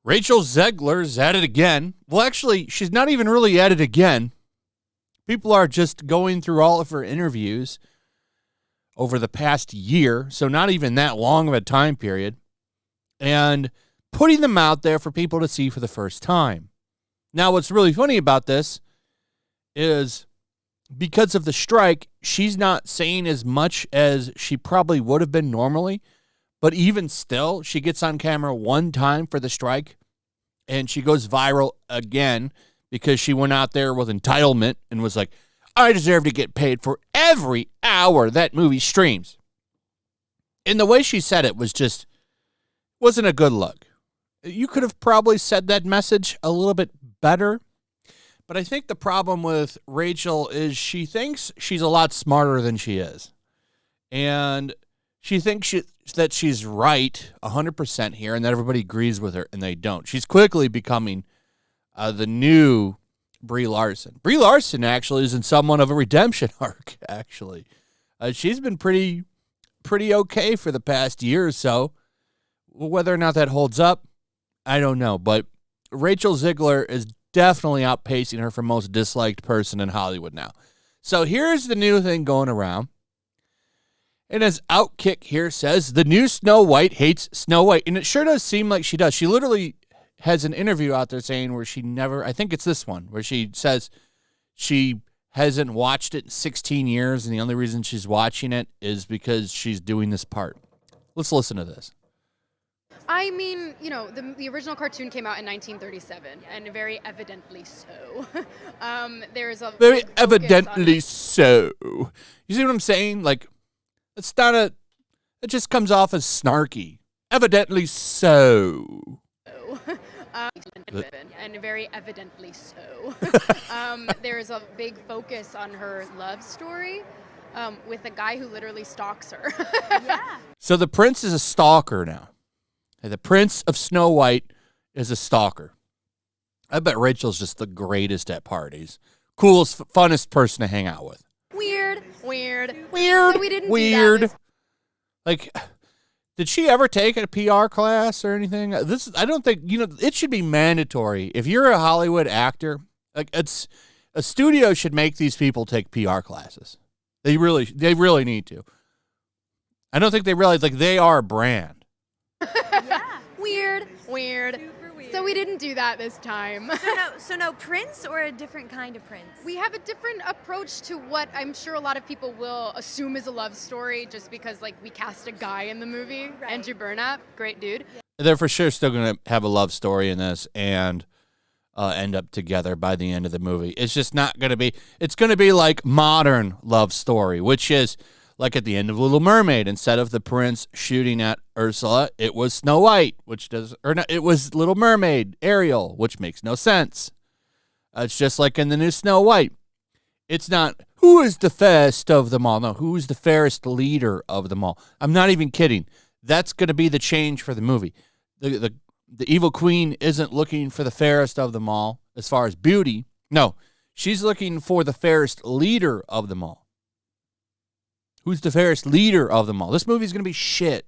Rachel Zegler's at it again. Well, actually, she's not even really at it again. People are just going through all of her interviews over the past year, so not even that long of a time period, and putting them out there for people to see for the first time. Now, what's really funny about this is because of the strike, she's not saying as much as she probably would have been normally, but even still, she gets on camera one time for the strike, and she goes viral again because she went out there with entitlement and was like, I deserve to get paid for every hour that movie streams. And the way she said it wasn't a good look. You could have probably said that message a little bit better, but I think the problem with Rachel is she thinks she's a lot smarter than she is. And she thinks that she's right 100% here and that everybody agrees with her, and they don't. She's quickly becoming the new Brie Larson. Brie Larson actually is in somewhat of a redemption arc, actually. She's been pretty okay for the past year or so. Whether or not that holds up, I don't know. But Rachel Zegler is definitely outpacing her for most disliked person in Hollywood now. So here's the new thing going around. And as Outkick here says, the new Snow White hates Snow White. And it sure does seem like she does. She literally has an interview out there saying where she never, I think it's this one, where she says she hasn't watched it in 16 years. And the only reason she's watching it is because she's doing this part. Let's listen to this. I mean, you know, the original cartoon came out in 1937, and very evidently so. There's a very evidently so. You see what I'm saying? Like, it's not it just comes off as snarky. Evidently so. And very evidently so. There's a big focus on her love story with a guy who literally stalks her. Yeah. So the prince is a stalker now. The Prince of Snow White is a stalker. I bet Rachel's just the greatest at parties. Coolest, funnest person to hang out with. Weird. So we didn't weird. do that. Like, did she ever take a PR class or anything? I don't think, it should be mandatory. If you're a Hollywood actor, like a studio should make these people take PR classes. They really need to. I don't think they realize, like, they are a brand. Yeah. Weird. Super weird. So we didn't do that this time. So no Prince or a different kind of Prince? We have a different approach to what I'm sure a lot of people will assume is a love story just because, like, we cast a guy in the movie. Right. Andrew Burnap, great dude. They're for sure still going to have a love story in this and end up together by the end of the movie. It's just not going to be, it's going to be like modern love story, which is like at the end of Little Mermaid. Instead of the prince shooting at Ursula, it was Snow White, it was Little Mermaid, Ariel, which makes no sense. It's just like in the new Snow White. It's not, who is the fairest of them all? No, who is the fairest leader of them all? I'm not even kidding. That's going to be the change for the movie. The evil queen isn't looking for the fairest of them all as far as beauty. No, she's looking for the fairest leader of them all. Who's the fairest leader of them all? This movie is going to be shit.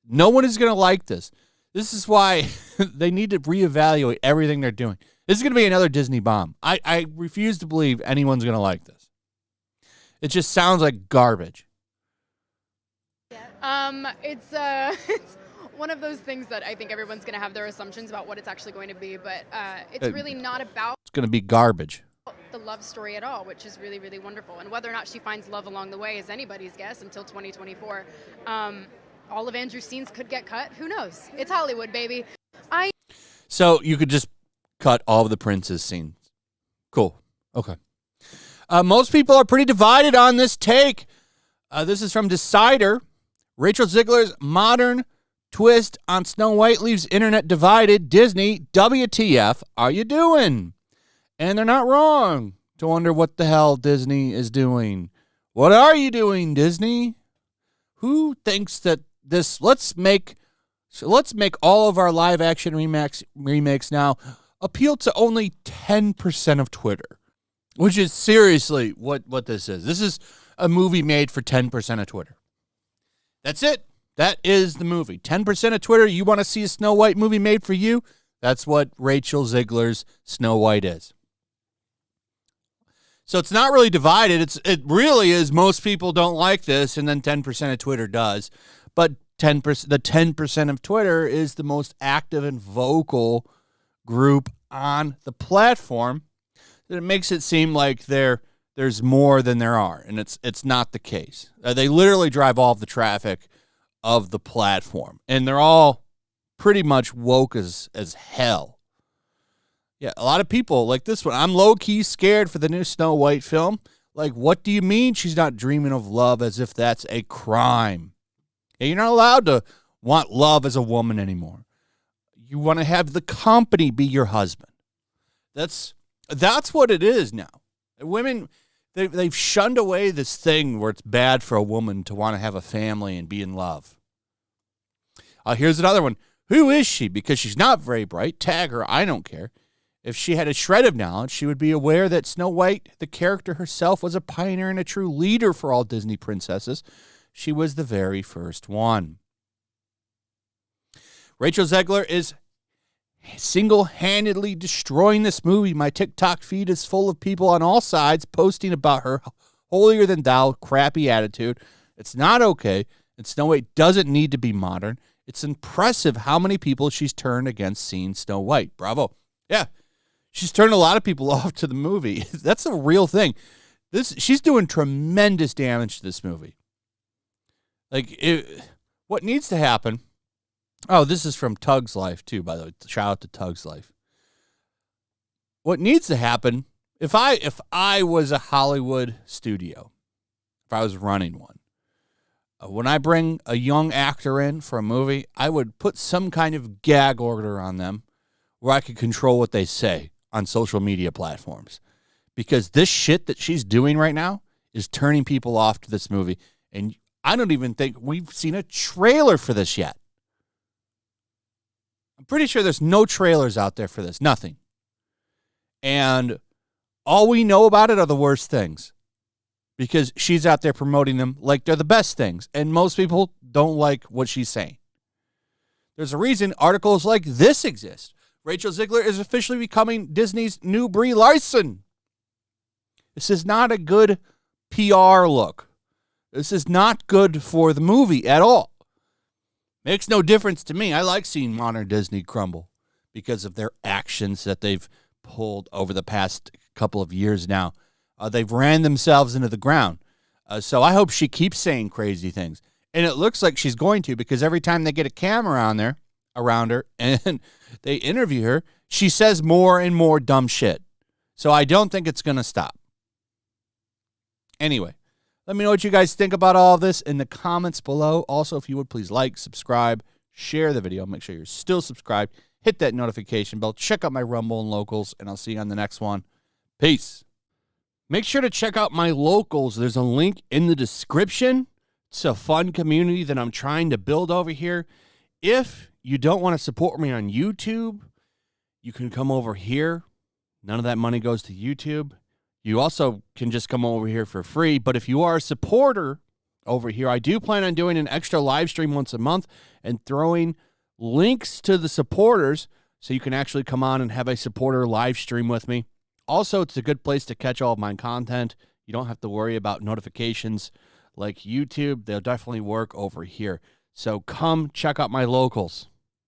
No one is going to like this. This is why they need to reevaluate everything they're doing. This is going to be another Disney bomb. I refuse to believe anyone's going to like this. It just sounds like garbage. It's one of those things that I think everyone's going to have their assumptions about what it's actually going to be, but it's really not about It's going to be garbage. the love story at all, which is really, really wonderful. And whether or not she finds love along the way is anybody's guess until 2024. All of Andrew's scenes could get cut. Who knows? It's Hollywood, baby. So you could just cut all of the Prince's scenes. Cool. Okay. Most people are pretty divided on this take. This is from Decider. Rachel Zegler's modern twist on Snow White leaves internet divided. Disney, WTF are you doing? And they're not wrong to wonder what the hell Disney is doing. What are you doing, Disney? Who thinks that let's make all of our live action remakes now appeal to only 10% of Twitter. Which is seriously what this is. This is a movie made for 10% of Twitter. That's it. That is the movie. 10% of Twitter, you want to see a Snow White movie made for you? That's what Rachel Zegler's Snow White is. So it's not really divided. It really is most people don't like this, and then 10% of Twitter does. But the 10% of Twitter is the most active and vocal group on the platform. It makes it seem like there's more than there are, and it's not the case. They literally drive all of the traffic of the platform, and they're all pretty much woke as hell. Yeah, a lot of people like this one. I'm low-key scared for the new Snow White film. Like, what do you mean she's not dreaming of love as if that's a crime? Yeah, you're not allowed to want love as a woman anymore. You want to have the company be your husband. That's what it is now. Women, they've shunned away this thing where it's bad for a woman to want to have a family and be in love. Here's another one. Who is she? Because she's not very bright. Tag her. I don't care. If she had a shred of knowledge, she would be aware that Snow White, the character herself, was a pioneer and a true leader for all Disney princesses. She was the very first one. Rachel Zegler is single-handedly destroying this movie. My TikTok feed is full of people on all sides posting about her holier-than-thou crappy attitude. It's not okay, and Snow White doesn't need to be modern. It's impressive how many people she's turned against seeing Snow White. Bravo. Yeah, she's turned a lot of people off to the movie. That's a real thing. She's doing tremendous damage to this movie. What needs to happen... Oh, this is from Tug's Life, too, by the way. Shout out to Tug's Life. What needs to happen, if I was a Hollywood studio, if I was running one, when I bring a young actor in for a movie, I would put some kind of gag order on them where I could control what they say on social media platforms. Because this shit that she's doing right now is turning people off to this movie. And I don't even think we've seen a trailer for this yet. I'm pretty sure there's no trailers out there for this. Nothing. And all we know about it are the worst things. Because she's out there promoting them like they're the best things. And most people don't like what she's saying. There's a reason articles like this exist. Rachel Zegler is officially becoming Disney's new Brie Larson. This is not a good PR look. This is not good for the movie at all. Makes no difference to me. I like seeing modern Disney crumble because of their actions that they've pulled over the past couple of years now. They've ran themselves into the ground. So I hope she keeps saying crazy things. And it looks like she's going to, because every time they get a camera around her and they interview her, she says more and more dumb shit. So I don't think it's going to stop. Anyway. Let me know what you guys think about all of this in the comments below. Also, if you would, please like, subscribe, share the video. Make sure you're still subscribed. Hit that notification bell. Check out my Rumble and Locals, and I'll see you on the next one. Peace. Make sure to check out my Locals. There's a link in the description. It's a fun community that I'm trying to build over here. If you don't want to support me on YouTube, you can come over here. None of that money goes to YouTube. You also can just come over here for free. But if you are a supporter over here, I do plan on doing an extra live stream once a month and throwing links to the supporters so you can actually come on and have a supporter live stream with me. Also, it's a good place to catch all of my content. You don't have to worry about notifications like YouTube. They'll definitely work over here. So come check out my Locals.